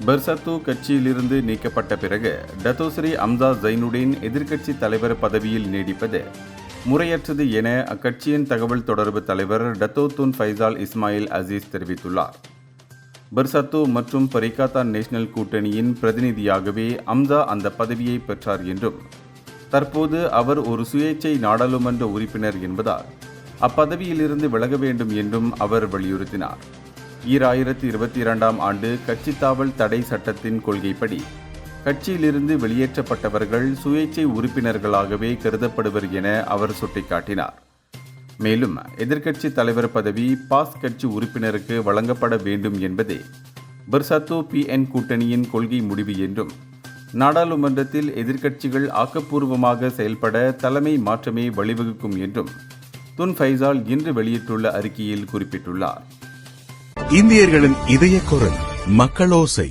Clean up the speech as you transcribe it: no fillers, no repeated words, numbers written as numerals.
Bersatu கட்சியிலிருந்து நீக்கப்பட்ட பிறகு டத்தோஸ்ரீ அம்சா ஜைனுடீன் எதிர்க்கட்சி தலைவர் பதவியில் நீடிப்பது முறையற்றது என அக்கட்சியின் தகவல் தொடர்பு தலைவர் டத்தோ துன் ஃபைசால் இஸ்மாயில் அசீஸ் தெரிவித்துள்ளார். பெர்சத்து மற்றும் பரிகாத்தான் நேஷனல் கூட்டணியின் பிரதிநிதியாகவே அம்சா அந்த பதவியை பெற்றார் என்றும், தற்போது அவர் ஒரு சுயேச்சை நாடாளுமன்ற உறுப்பினர் என்பதால் அப்பதவியிலிருந்து விலக வேண்டும் என்றும் அவர் வலியுறுத்தினார். 2022ஆம் ஆண்டு கட்சி தாவல் தடை சட்டத்தின் கொள்கைப்படி கட்சியிலிருந்து வெளியேற்றப்பட்டவர்கள் சுயேச்சை உறுப்பினர்களாகவே கருதப்படுவர் என அவர் சுட்டிக்காட்டினார். மேலும் எதிர்க்கட்சி தலைவர் பதவி பாஸ் கட்சி உறுப்பினருக்கு வழங்கப்பட வேண்டும் என்பதே பெர்சத்து PN கூட்டணியின் கொள்கை முடிவு என்றும், நாடாளுமன்றத்தில் எதிர்க்கட்சிகள் ஆக்கப்பூர்வமாக செயல்பட தலைமை மாற்றமே வழிவகுக்கும் என்றும் துன் ஃபைசால் இன்று வெளியிட்டுள்ள அறிக்கையில் குறிப்பிட்டுள்ளார். இந்தியர்களின் இதய குரல் மக்களோசை.